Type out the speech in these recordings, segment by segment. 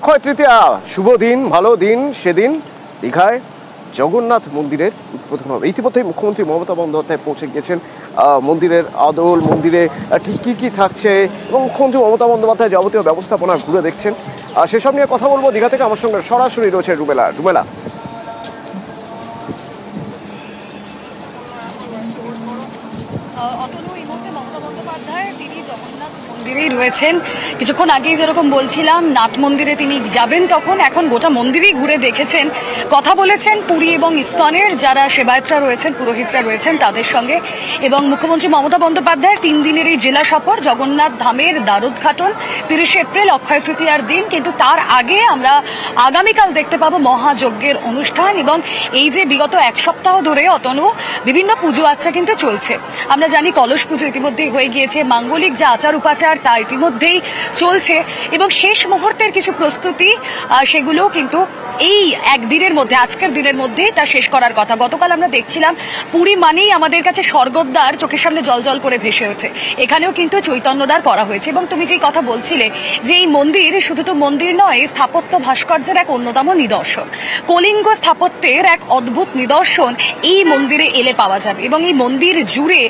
অক্ষয় তৃতীয়া শুভ দিন, ভালো দিন। সেদিন দীঘায় জগন্নাথ মন্দিরের উদ্বোধন হবে। ইতিমধ্যেই মুখ্যমন্ত্রী মমতা বন্দ্যোপাধ্যায় পৌঁছে গিয়েছেন মন্দিরের আদল, মন্দিরে ঠিক কী কী থাকছে এবং মুখ্যমন্ত্রী মমতা বন্দ্যোপাধ্যায় যাবতীয় ব্যবস্থাপনা ঘুরে দেখছেন। সেসব নিয়ে কথা বলবো দীঘা থেকে। আমার সঙ্গে সরাসরি রয়েছে রুমেলা। মন্দিরেই রয়েছেন। কিছুক্ষণ আগেই যেরকম বলছিলাম নাট মন্দিরে তিনি যাবেন, তখন এখন গোটা মন্দিরেই ঘুরে দেখেছেন, কথা বলেছেন পুরী এবং ইসকনের যারা সেবায়তরা রয়েছেন, পুরোহিতরা রয়েছেন তাদের সঙ্গে। এবং মুখ্যমন্ত্রী মমতা বন্দ্যোপাধ্যায়ের 3 দিনের এই জেলা সফর, জগন্নাথ ধামের দ্বারোদ্ঘাটন 30 এপ্রিল অক্ষয় তৃতীয়ার দিন। কিন্তু তার আগে আমরা আগামীকাল দেখতে পাবো মহাযজ্ঞের অনুষ্ঠান। এবং এই যে বিগত 1 সপ্তাহ ধরে অতনু বিভিন্ন পুজো আচ্ছা কিন্তু চলছে। আমরা জানি কলস পুজো ইতিমধ্যেই হয়ে গিয়েছে, মাঙ্গলিক যে আচার উপাচার তা ইতিমধ্যেই চলছে এবং শেষ মুহূর্তের কিছু প্রস্তুতি সেগুলো কিন্তু এই একদিনের মধ্যে, আজকের দিনের মধ্যেই তা শেষ করার কথা। গতকাল আমরা দেখছিলাম পুরী মানেই আমাদের কাছে স্বর্গদ্বার চোখের সামনে জল করে ভেসে ওঠে। এখানেও কিন্তু চৈতন্যদ্বার করা হয়েছে। এবং তুমি যে কথা বলছিলে যে এই মন্দির শুধু তো মন্দির নয়, স্থাপত্য ভাস্কর্যের এক অন্যতম নিদর্শন, কলিঙ্গ স্থাপত্যের এক অদ্ভুত নিদর্শন এই মন্দিরে এলে পাওয়া যাবে। এবং এই মন্দির জুড়ে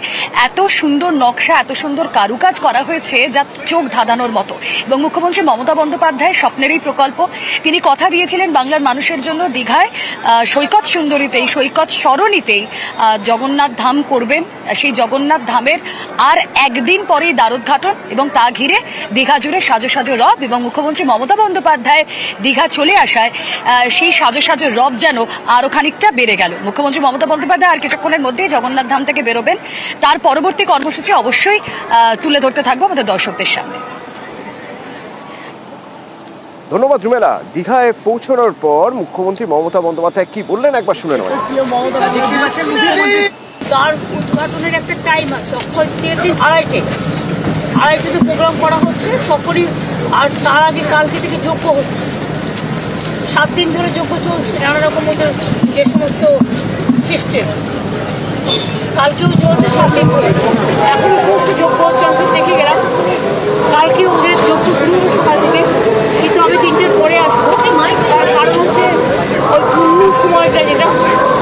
এত সুন্দর নকশা, এত সুন্দর কারুকাজ করা হয়েছে যা চোখ ধাঁধানোর মতো। এবং মুখ্যমন্ত্রী মমতা বন্দ্যোপাধ্যায়ের স্বপ্নের এই প্রকল্প, তিনি কথা দিয়েছিলেন বাংলার মানুষের জন্য দীঘায় সৈকত সুন্দরীতেই, সৈকত সরণিতেই জগন্নাথ ধাম করবেন। সেই জগন্নাথ ধামের আর একদিন পরেই দ্বারোদ্ঘাটন এবং তা ঘিরে দীঘা জুড়ে সাজো সাজো রব। এবং মুখ্যমন্ত্রী মমতা বন্দ্যোপাধ্যায় দীঘা চলে আসায় সেই সাজো সাজো রব যেন আরো খানিকটা বেড়ে গেল। মুখ্যমন্ত্রী মমতা বন্দ্যোপাধ্যায় আর কিছুক্ষণের মধ্যেই জগন্নাথ ধাম থেকে বেরোবেন। তার পরবর্তী কর্মসূচি অবশ্যই তুলে ধরতে থাকবো আমাদের দর্শকদের সামনে। ধন্যবাদ রুমেলা। দীঘায় পৌঁছানোর পর মুখ্যমন্ত্রী মমতা বন্দ্যোপাধ্যায় কি বললেন একবার শুনে নেব। তার উদ্ঘাটনের একটা টাইম আছে, অক্ষয় তৃতীয়ার 2:30 প্রোগ্রাম করা হচ্ছে সকলই। আর তার আগে কালকে থেকে যজ্ঞ হচ্ছে, 7 দিন ধরে যজ্ঞ চলছে নানা রকম ওদের যে সমস্ত সিস্টেম। কালকেও চলছে 7 দিন ধরে, এখনো সমস্ত যজ্ঞ হচ্ছে। আমি সব দেখে গেলাম। কালকে ওদের যজ্ঞ শুরু হচ্ছে সকাল থেকে, কিন্তু আমি 3টের পরে আসবো। তার কারণ হচ্ছে ওই পূর্ণ সময়টা যেটা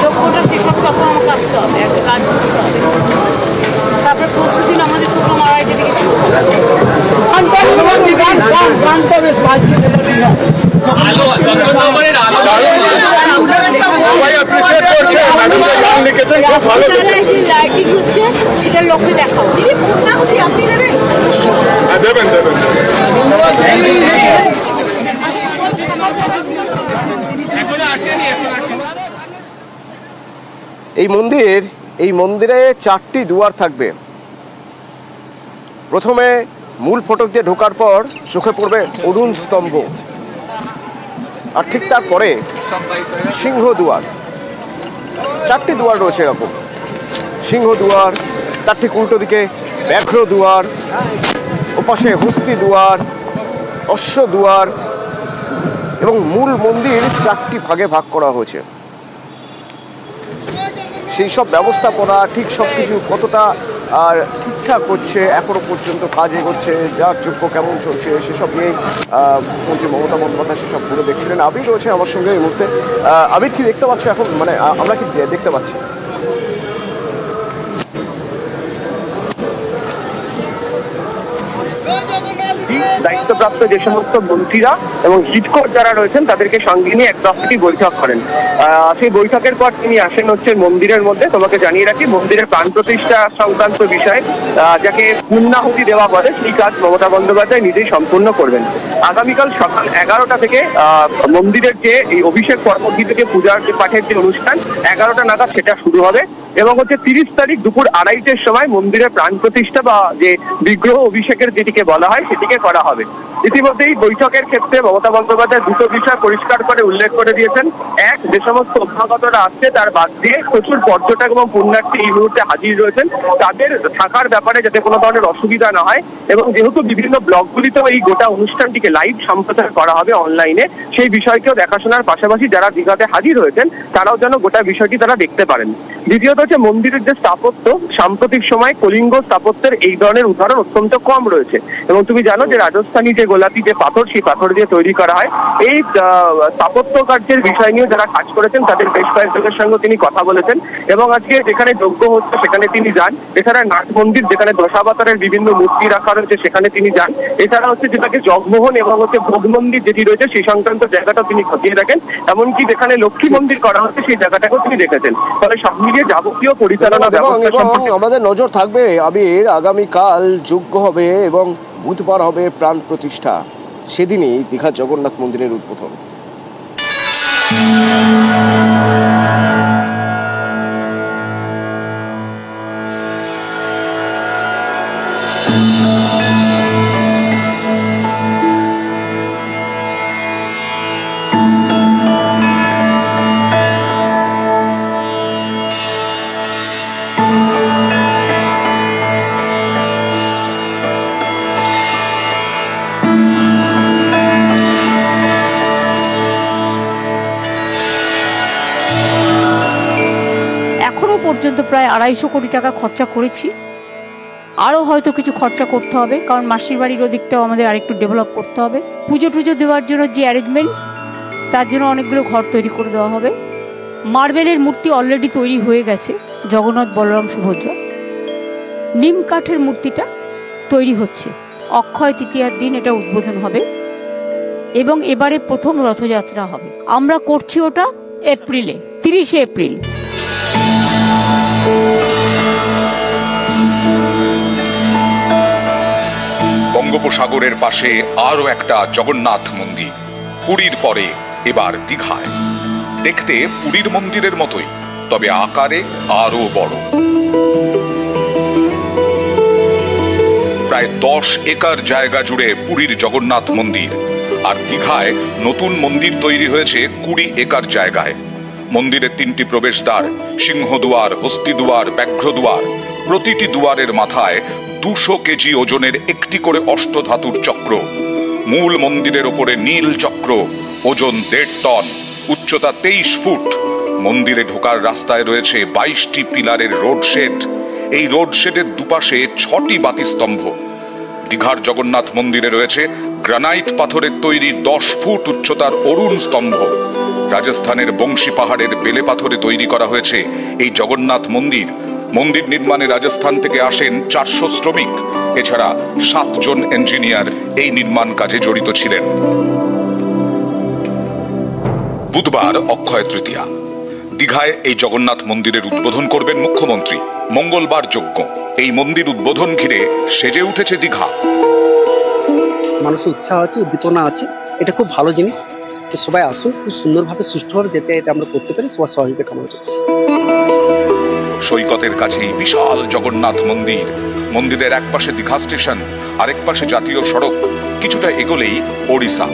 যজ্ঞটা শেষ হবে তখন আমাকে আসতে হবে, একটা কাজ করতে হবে। তারপরে পরশু দিন আমাদের প্রোগ্রাম 2:30 থেকে শুরু হবে। লাইটিং হচ্ছে সেটার লক্ষ্যে দেখা হবে। এই মন্দিরে 4টি দুয়ার থাকবে। প্রথমে মূল ফটক দিয়ে ঢোকার পর চোখে পড়বে অরুণ স্তম্ভ, আর ঠিক তারপরে সিংহ দুয়ার। 4টি দুয়ার রয়েছে এরকম, সিংহ দুয়ার, তার ঠিক উল্টো দিকে ব্যাঘ্র দুয়ার, ওপাশে হস্তি দুয়ার, অশ্ব দুয়ার। এবং মূল মন্দির 4টি ভাগে ভাগ করা হয়েছে। সেই সব ব্যবস্থাপনা ঠিক সবকিছু কতটা আর ঠিকঠাক হচ্ছে, এখনো পর্যন্ত কাজ এগোচ্ছে, যা যোগ্য কেমন চলছে সেসব নিয়েই মুখ্যমন্ত্রী মমতা বন্দ্যোপাধ্যায় সেসব ঘুরে দেখছিলেন। আবির রয়েছে আমার সঙ্গে এই মুহূর্তে। আবির, কি দেখতে পাচ্ছ এখন, মানে আমরা কি দেখতে পাচ্ছি? দায়িত্বপ্রাপ্ত যে সমস্ত মন্ত্রীরা এবং হিটকর যারা রয়েছেন তাদেরকে সঙ্গে নিয়ে এক দফাটি বৈঠক করেন। সেই বৈঠকের পর তিনি আসেন হচ্ছে মন্দিরের মধ্যে। তোমাকে জানিয়ে রাখি, মন্দিরের প্রাণ প্রতিষ্ঠা সংক্রান্ত বিষয়, যাকে পূর্ণাহুতি দেওয়া বলে, সেই কাজ মমতা বন্দ্যোপাধ্যায় নিজেই সম্পূর্ণ করবেন। আগামীকাল সকাল 11টা থেকে মন্দিরের যে এই অভিষেক পরবর্তী থেকে পূজার যে পাঠের যে অনুষ্ঠান 11টা নাগাদ সেটা শুরু হবে। এবং হচ্ছে 30 তারিখ দুপুর 2:30টার সময় মন্দিরের প্রাণ প্রতিষ্ঠা বা যে বিগ্রহ অভিষেকের যেটিকে বলা হয় সেটিকে করা হবে। ইতিমধ্যেই বৈঠকের ক্ষেত্রে মমতা বন্দ্যোপাধ্যায় 2টো বিষয় পরিষ্কার করে উল্লেখ করে দিয়েছেন। এক, যে সমস্ত অভ্যাগতরা আসছে তার বাদ দিয়ে প্রচুর পর্যটক এবং পুণ্যার্থী এই মুহূর্তে হাজির রয়েছেন, তাদের থাকার ব্যাপারে যাতে কোনো ধরনের অসুবিধা না হয়। এবং যেহেতু বিভিন্ন ব্লকগুলিতেও এই গোটা অনুষ্ঠানটিকে থেকে লাইভ সম্প্রচার করা হবে অনলাইনে, সেই বিষয়কেও দেখাশোনার পাশাপাশি যারা দীঘাতে হাজির হয়েছেন তারাও যেন গোটা বিষয়টি তারা দেখতে পারেন। দ্বিতীয়ত হচ্ছে মন্দিরের যে স্থাপত্য, সাম্প্রতিক সময় কলিঙ্গ স্থাপত্যের এই ধরনের উদাহরণ অত্যন্ত কম রয়েছে এবং তুমি জানো যে রাজস্থানী যে গোলাপি যে পাথর, সেই পাথর দিয়ে তৈরি করা হয়। এই স্থাপত্য কার্যের বিষয় নিয়ে যারা কাজ করেছেন তাদের বেশ কয়েকজনের সঙ্গে তিনি কথা বলেছেন এবং আজকে যেখানে যজ্ঞ হচ্ছে সেখানে তিনি যান। এছাড়া নাট মন্দির যেখানে দশাবতারের বিভিন্ন মূর্তি রাখা রয়েছে সেখানে তিনি যান। এছাড়া হচ্ছে যেটাকে জগমোহন এবং হচ্ছে ভোগ মন্দির যেটি রয়েছে সেই সংক্রান্ত জায়গাটাও তিনি খতিয়ে দেখেন। এমনকি যেখানে লক্ষ্মী মন্দির করা হচ্ছে সেই জায়গাটাকেও তিনি দেখেছেন। তবে সব মিলিয়ে যাবতীয় পরিচালনা ব্যবস্থা আমাদের নজর থাকবে আবির, আগামীকাল যজ্ঞ হবে এবং বুধবার হবে প্রাণ প্রতিষ্ঠা, সেদিনই দীঘা জগন্নাথ মন্দিরের উদ্বোধন। পর্যন্ত প্রায় 250 কোটি টাকা খরচা করেছি, আরও হয়তো কিছু খরচা করতে হবে, কারণ মাসির বাড়ির ওদিকটাও আমাদের আরেকটু ডেভেলপ করতে হবে। পুজো টুজো দেওয়ার জন্য যে অ্যারেঞ্জমেন্ট, তার জন্য অনেকগুলো ঘর তৈরি করে দেওয়া হবে। মার্বেলের মূর্তি অলরেডি তৈরি হয়ে গেছে, জগন্নাথ, বলরাম, সুভদ্রা। নিম কাঠের মূর্তিটা তৈরি হচ্ছে, অক্ষয় তৃতীয়ার দিন এটা উদ্বোধন হবে এবং এবারে প্রথম রথযাত্রা হবে। আমরা করছি ওটা এপ্রিলে, 30শে এপ্রিল। বঙ্গোপসাগরের পাশে আরো একটা জগন্নাথ মন্দির, পুরীর পরে এবার দীঘায়। দেখতে পুরীর মন্দিরের মতোই, তবে আকারে আরো বড়। প্রায় 10 একর জায়গা জুড়ে পুরীর জগন্নাথ মন্দির, আর দীঘায় নতুন মন্দির তৈরি হয়েছে 20 একর জায়গায়। মন্দিরের 3টি প্রবেশদ্বার, সিংহদুয়ার, হস্তিদুয়ার, ব্যাঘ্রদুয়ার। প্রতিটি দুয়ারের মাথায় 200 কেজি ওজনের একটি করে অষ্টধাতুর চক্র। মূল মন্দিরের ওপরে নীল চক্র, ওজন 1.5 টন, উচ্চতা 23 ফুট। মন্দিরে ঢোকার রাস্তায় রয়েছে 22টি পিলারের রোড শেড। এই রোড শেডের দুপাশে 6টি বাতিস্তম্ভ। দীঘার জগন্নাথ মন্দিরে রয়েছে গ্রানাইট পাথরের তৈরি 10 ফুট উচ্চতার অরুণ স্তম্ভ। রাজস্থানের বংশী পাহাড়ের বেলে পাথরে তৈরি করা হয়েছে এই জগন্নাথ মন্দির। মন্দির নির্মাণে রাজস্থান থেকে আসেন 400 শ্রমিক। এছাড়া 7 জন ইঞ্জিনিয়ার এই নির্মাণ কাজে জড়িত ছিলেন। বুধবার অক্ষয় তৃতীয়া। দীঘায় এই জগন্নাথ মন্দিরের উদ্বোধন করবেন মুখ্যমন্ত্রী। মঙ্গলবার যজ্ঞ। এই মন্দির উদ্বোধন ঘিরে সেজে উঠেছে দীঘা। মানুষের উৎসাহ আছে, উদ্দীপনা আছে, এটা খুব ভালো জিনিস। তো সবাই আসুন, খুব সুন্দরভাবে সুষ্ঠুভাবে যাতে এটা আমরা করতে পারি, সবার সহযোগিতা কামনা করছি। সৈকতের কাছেই বিশাল জগন্নাথ মন্দির। মন্দিরের এক পাশে দীঘা স্টেশন, আরেক পাশে জাতীয় সড়ক। কিছুটা এগোলেই ওড়িশা।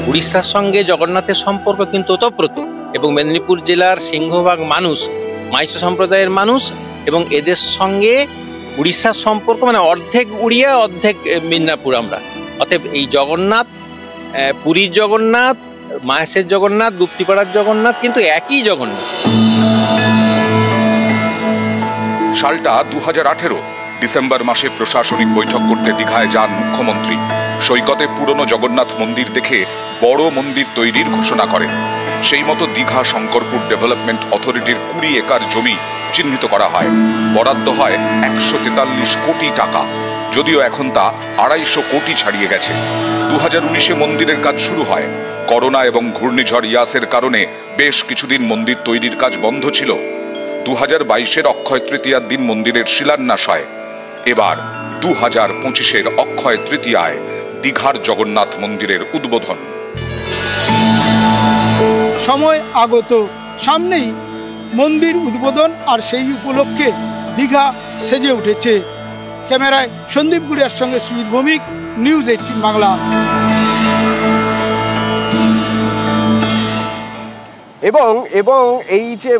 উড়িষ্যার সঙ্গে জগন্নাথের সম্পর্ক কিন্তু ওতপ্রোত এবং মেদিনীপুর জেলার সিংহভাগ মানুষ মাইশো সম্প্রদায়ের মানুষ এবং এদের সঙ্গে উড়িষ্যার সম্পর্ক মানে অর্ধেক উড়িয়া অর্ধেক মিদনাপুর আমরা। অতএব এই জগন্নাথ, পুরীর জগন্নাথ, মাহেশের জগন্নাথ, গুপ্তিপাড়ার জগন্নাথ কিন্তু একই জগন্নাথ। সালটা 2018। ডিসেম্বর মাসে প্রশাসনিক বৈঠক করতে দীঘায় যান মুখ্যমন্ত্রী। সৈকতে পুরনো জগন্নাথ মন্দির দেখে বড় মন্দির তৈরির ঘোষণা করেন। সেই মতো দীঘা শঙ্করপুর ডেভেলপমেন্ট অথরিটির 20 একর জমি চিহ্নিত করা হয়। বরাদ্দ হয় 143 কোটি টাকা, যদিও এখন তা 250 কোটি ছাড়িয়ে গেছে। 2019-এ মন্দিরের কাজ শুরু হয়। করোনা এবং ঘূর্ণিঝড় ইয়াসের কারণে বেশ কিছুদিন মন্দির তৈরির কাজ বন্ধ ছিল। 2022-এর অক্ষয় তৃতীয়ার দিন মন্দিরের শিলান্যাস হয়। এবার 2025-এর অক্ষয় তৃতীয়ায় দীঘার জগন্নাথ মন্দিরের উদ্বোধন। সময় আগত, সামনেই মন্দির উদ্বোধন, আর সেই উপলক্ষে দীঘা সেজে উঠেছে। ক্যামেরায় সন্দীপ গুড়িয়ার সঙ্গে সুজিত ভৌমিক, নিউজ 18 বাংলা। এবং এই যে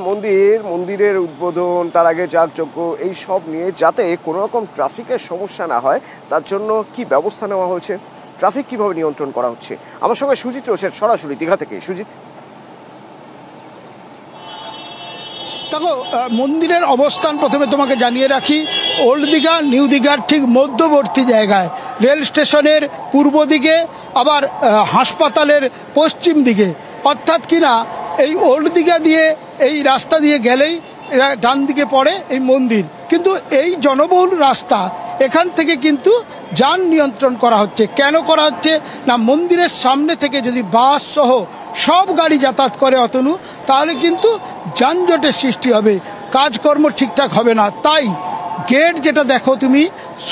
মন্দিরের উদ্বোধন, তার আগে যাগযজ্ঞ, এই সব নিয়ে যাতে কোনো রকম ট্রাফিকের সমস্যা না হয় তার জন্য কি ব্যবস্থা নেওয়া হয়েছে? ট্রাফিক কিভাবে নিয়ন্ত্রণ করা হচ্ছে। আমার সঙ্গে সুজিত রয়েছেন সরাসরি দীঘা থেকে। সুজিত, দেখো মন্দিরের অবস্থান প্রথমে তোমাকে জানিয়ে রাখি, ওল্ড দীঘা নিউ দীঘার ঠিক মধ্যবর্তী জায়গায়, রেল স্টেশনের পূর্ব দিকে আবার হাসপাতালের পশ্চিম দিকে, অর্থাৎ কিনা এই ওল্ড দীঘা দিয়ে এই রাস্তা দিয়ে গেলেই ডান দিকে পড়ে এই মন্দির। কিন্তু এই জনবহুল রাস্তা, এখান থেকে কিন্তু যান নিয়ন্ত্রণ করা হচ্ছে। কেন করা হচ্ছে না, মন্দিরের সামনে থেকে যদি বাস সহ সব গাড়ি যাতায়াত করে অতনু, তাহলে কিন্তু যানজটের সৃষ্টি হবে, কাজকর্ম ঠিকঠাক হবে না। তাই গেট যেটা দেখো তুমি,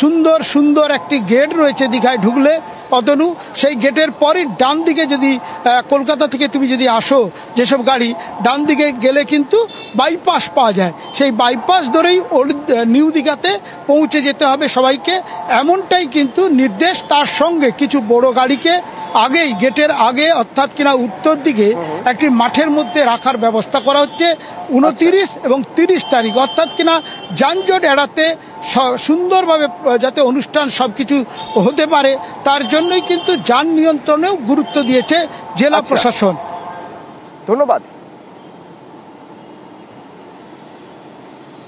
সুন্দর সুন্দর একটি গেট রয়েছে দীঘায় ঢুকলে অতনু, সেই গেটের পরই ডান দিকে যদি কলকাতা থেকে তুমি যদি আসো যেসব গাড়ি, ডান দিকে গেলে কিন্তু বাইপাস পাওয়া যায়, সেই বাইপাস ধরেই নিউ দীঘাতে পৌঁছে যেতে হবে সবাইকে, এমনটাই কিন্তু নির্দেশ। তার সঙ্গে কিছু বড় গাড়িকে আগেই গেটের আগে অর্থাৎ কিনা উত্তর দিকে একটি মাঠের মধ্যে রাখার ব্যবস্থা করা হচ্ছে 29 এবং 30 তারিখ, অর্থাৎ কিনা যানজট এড়াতে সুন্দরভাবে যাতে অনুষ্ঠান সব কিছু হতে পারে, তার জন্যই কিন্তু যান নিয়ন্ত্রণেও গুরুত্ব দিয়েছে জেলা প্রশাসন। ধন্যবাদ।